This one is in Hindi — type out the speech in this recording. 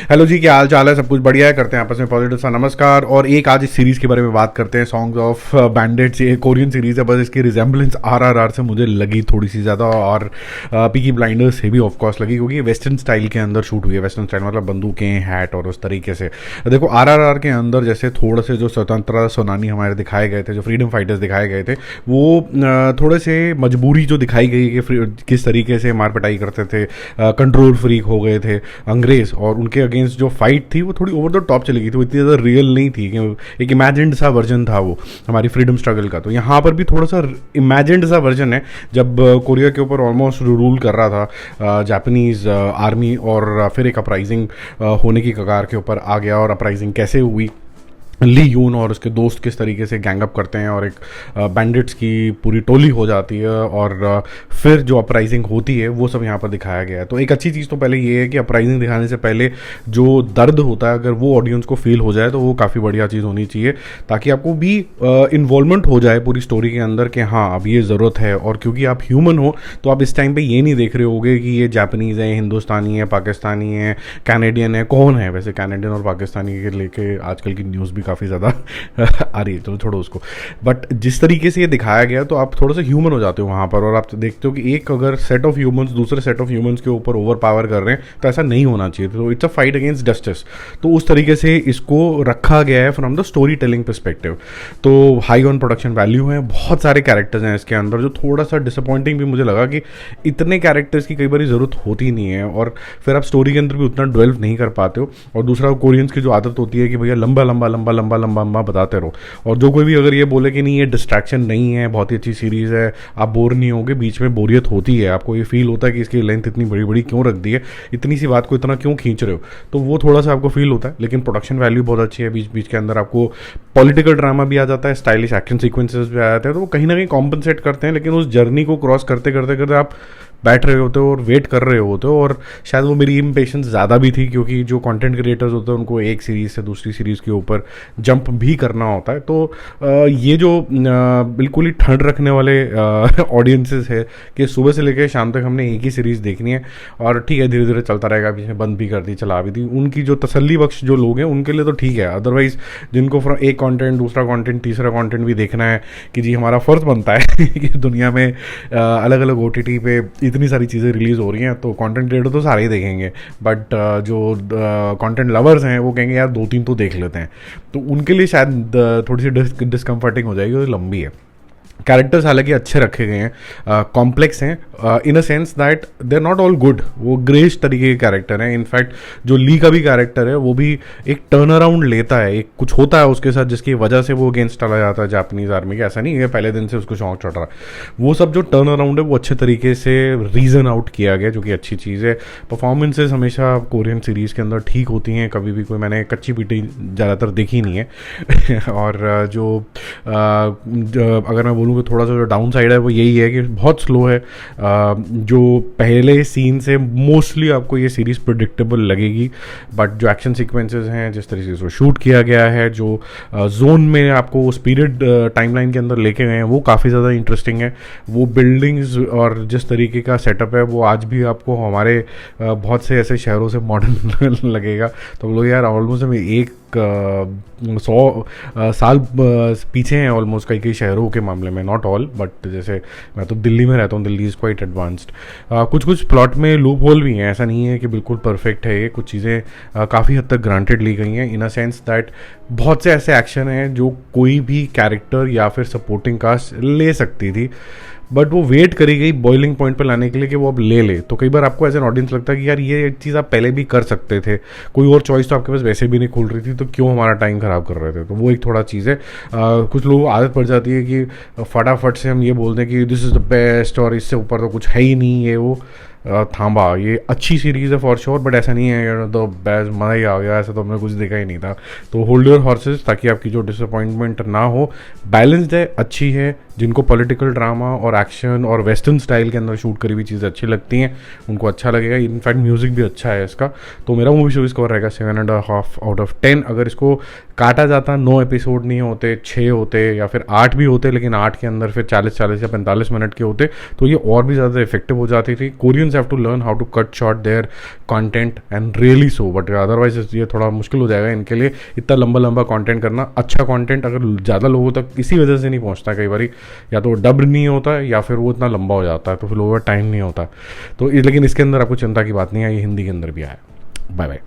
हेलो जी, क्या हाल चाल है? सब कुछ बढ़िया है? करते हैं आपस में पॉजिटिव सा नमस्कार। और एक आज इस सीरीज़ के बारे में बात करते हैं, सॉन्ग्स ऑफ बैंडिट्स। ये कोरियन सीरीज़ है, बस इसकी रिजेंबलेंस आरआरआर से मुझे लगी थोड़ी सी ज़्यादा, और पीकी ब्लाइंडर्स से भी ऑफकोर्स लगी, क्योंकि ये वेस्टर्न स्टाइल के अंदर शूट हुई है। वेस्टर्न स्टाइल मतलब बंदूकें, हैट और उस तरीके से। देखो आरआरआर के अंदर जैसे थोड़े से जो स्वतंत्रता सेनानी हमारे दिखाए गए थे, जो फ्रीडम फाइटर्स दिखाए गए थे, वो थोड़े से मजबूरी जो दिखाई गई कि किस तरीके से मार पिटाई करते थे, कंट्रोल फ्रीक हो गए थे अंग्रेज, और उनके अगेंस्ट जो फाइट थी वो थोड़ी ओवर द टॉप चली गई थी। वो इतनी ज़्यादा रियल नहीं थी, कि एक इमेजिन्ड सा वर्जन था वो हमारी फ्रीडम स्ट्रगल का। तो यहाँ पर भी थोड़ा सा इमेजिन्ड सा वर्जन है, जब कोरिया के ऊपर ऑलमोस्ट रूल कर रहा था जापानीज आर्मी, और फिर एक अपराइजिंग होने की कगार के ऊपर आ गया। और अपराइजिंग कैसे हुई, ली यून और उसके दोस्त किस तरीके से गैंग अप करते हैं, और एक बैंडिट्स की पूरी टोली हो जाती है, और फिर जो अपराइजिंग होती है वो सब यहाँ पर दिखाया गया है। तो एक अच्छी चीज़ तो पहले ये है कि अपराइजिंग दिखाने से पहले जो दर्द होता है, अगर वो ऑडियंस को फील हो जाए तो वो काफ़ी बढ़िया चीज़ होनी चाहिए, ताकि आपको भी इन्वॉल्वमेंट हो जाए पूरी स्टोरी के अंदर कि हाँ अब ये ज़रूरत है। और क्योंकि आप ह्यूमन हो तो आप इस टाइम पर ये नहीं देख रहे होगे कि ये जापानीज़ है, हिंदुस्तानी है, पाकिस्तानी है, कैनेडियन है, कौन है। वैसे कैनेडियन और पाकिस्तानी के लेके आजकल की न्यूज़ भी काफ़ी ज़्यादा आ रही है, चलो छोड़ो उसको। बट जिस तरीके से ये दिखाया गया तो आप थोड़ा सा ह्यूमन हो जाते हो वहाँ पर, और आप देखते हो कि एक अगर सेट ऑफ ह्यूमंस दूसरे सेट ऑफ ह्यूमंस के ऊपर ओवर पावर कर रहे हैं तो ऐसा नहीं होना चाहिए। तो it's a fight against justice. तो उस तरीके से इसको रखा गया है from the story telling perspective. तो हाई ऑन प्रोडक्शन वैल्यू है, बहुत सारे कैरेक्टर्स हैं इसके अंदर, जो थोड़ा सा डिसअपॉइंटिंग भी मुझे लगा कि इतने कैरेक्टर्स की कई बार ज़रूरत होती नहीं है, और फिर आप स्टोरी के अंदर भी उतना डेवलप नहीं कर पाते हो। और दूसरा, कोरियंस की जो आदत होती है कि भैया लंबा लंबा लंबा लंबा लंबा लंबा बताते रहो, और जो कोई भी अगर ये बोले कि नहीं ये डिस्ट्रैक्शन नहीं है, बहुत ही अच्छी सीरीज़ है, आप बोर नहीं होगे, बीच में बोरियत होती है, आपको ये फील होता है कि इसकी लेंथ इतनी बड़ी बड़ी क्यों रख दी है, इतनी सी बात को इतना क्यों खींच रहे हो, तो वो थोड़ा सा आपको फील होता है। लेकिन प्रोडक्शन वैल्यू बहुत अच्छी है, बीच बीच के अंदर आपको पॉलिटिकल ड्रामा भी आ जाता है, स्टाइलिश एक्शन सीक्वेंसेस भी आ जाते हैं, तो वो कहीं ना कहीं कॉम्पनसेट करते हैं। लेकिन उस जर्नी को क्रॉस करते करते करते आप बैठ रहे होते हो और वेट कर रहे होते हो। और शायद वो मेरी इम्पेशेंस ज़्यादा भी थी, क्योंकि जो कंटेंट क्रिएटर्स होते हैं उनको एक सीरीज़ से दूसरी सीरीज़ के ऊपर जंप भी करना होता है। तो ये जो बिल्कुल ही ठंड रखने वाले ऑडियंसेस है कि सुबह से लेकर शाम तक हमने एक ही सीरीज़ देखनी है, और ठीक है धीरे धीरे चलता रहेगा, बीच में बंद भी कर दी, चला भी दी, उनकी जो तसल्ली बख्श जो लोग हैं उनके लिए तो ठीक है। अदरवाइज़ जिनको एक कंटेंट, दूसरा कंटेंट, तीसरा कंटेंट भी देखना है, कि जी हमारा फ़र्ज़ बनता है कि दुनिया में अलग अलग OTT पे इतनी सारी चीज़ें रिलीज़ हो रही हैं, तो कंटेंट क्रिएटर तो सारे ही देखेंगे। बट जो कंटेंट लवर्स हैं वो कहेंगे यार 2-3 तो देख लेते हैं, तो उनके लिए शायद थोड़ी सी डिस्कम्फर्टिंग हो जाएगी, और लंबी है। कैरेक्टर्स हालांकि अच्छे रखे गए हैं, कॉम्प्लेक्स हैं in a sense that they are not all good, वो ग्रेश तरीके के कैरेक्टर हैं। इनफैक्ट जो ली का भी कैरेक्टर है वो भी एक टर्न अराउंड लेता है, एक कुछ होता है उसके साथ जिसकी वजह से वो अगेंस्ट चला जाता है जापानीज आर्मी के। ऐसा नहीं है पहले दिन से उसको शौक चढ़ रहा है, वो सब जो टर्न अराउंड है वो अच्छे तरीके से रीजन आउट किया गया, जो कि अच्छी चीज़ है। परफॉर्मेंसेज हमेशा कोरियन सीरीज़ के अंदर ठीक होती हैं, कभी भी कोई मैंने कच्ची पीटी ज़्यादातर देखी नहीं है और जो अगर मैं बोलूँ थोड़ा सा जो डाउन साइड है वो यही है कि बहुत स्लो है। जो पहले सीन से मोस्टली आपको ये सीरीज़ प्रेडिक्टेबल लगेगी, बट जो एक्शन सीक्वेंसेस हैं, जिस तरीके से शूट किया गया है, जो जोन में आपको उस पीरियड टाइमलाइन के अंदर लेके गए हैं, वो काफ़ी ज़्यादा इंटरेस्टिंग है। वो बिल्डिंग्स और जिस तरीके का सेटअप है वो आज भी आपको हमारे बहुत से ऐसे शहरों से मॉडर्न लगेगा। तो हम लोग यार ऑलमोस्ट हमें 100 साल पीछे हैं ऑलमोस्ट कई शहरों के मामले में, नॉट ऑल, बट जैसे मैं तो दिल्ली में रहता हूँ, दिल्ली इज़ क्वाइट एडवांस्ड। कुछ कुछ प्लॉट में लूप होल भी हैं, ऐसा नहीं है कि बिल्कुल परफेक्ट है ये, कुछ चीज़ें काफ़ी हद तक ग्रांटेड ली गई हैं, इन अ सेंस दैट बहुत से ऐसे एक्शन हैं जो कोई भी कैरेक्टर या फिर सपोर्टिंग कास्ट ले सकती थी, बट वो वेट करी गई बॉइलिंग पॉइंट पर लाने के लिए कि वो अब ले ले। तो कई बार आपको एज एन ऑडियंस लगता है कि यार ये चीज़ आप पहले भी कर सकते थे, कोई और चॉइस तो आपके पास वैसे भी नहीं खुल रही थी, तो क्यों हमारा टाइम ख़राब कर रहे थे। तो वो एक थोड़ा चीज़ है। कुछ लोगों को आदत पड़ जाती है कि फटाफट से हम ये बोल दें कि दिस इज़ द बेस्ट और इससे ऊपर तो कुछ है ही नहीं, ये वो थांबा। ये अच्छी सीरीज़ है फॉर श्योर, बट ऐसा नहीं है तो बेस्ट मज़ा ही आ गया, ऐसा तो हमने कुछ देखा ही नहीं था। तो होल्ड योर हॉर्सेस, ताकि आपकी जो डिसअपॉइंटमेंट ना हो। बैलेंस्ड है, अच्छी है, जिनको पॉलिटिकल ड्रामा और एक्शन और वेस्टर्न स्टाइल के अंदर शूट करी हुई चीज़ें अच्छी लगती हैं उनको अच्छा लगेगा। इनफैक्ट म्यूज़िक भी अच्छा है इसका, तो मेरा मूवी शो स्कोर रहेगा 7.5 आउट ऑफ 10। अगर इसको काटा जाता 9 एपिसोड नहीं होते, 6 होते या फिर 8 भी होते, लेकिन 8 के अंदर फिर 40 या 45 मिनट के होते तो ये और भी ज़्यादा इफेक्टिव हो जाती थी। Koreans have to learn how to cut short their content and really so, but otherwise ये थोड़ा मुश्किल हो जाएगा इनके लिए इतना लंबा लंबा कंटेंट करना। अच्छा कंटेंट अगर ज़्यादा लोगों तक इसी वजह से नहीं पहुंचता कई बार, या तो डब नहीं होता है या फिर वो इतना लंबा हो जाता है तो फिर ओवर टाइम नहीं होता। तो लेकिन इसके अंदर आपको चिंता की बात नहीं है, ये हिंदी के अंदर भी आया। Bye bye.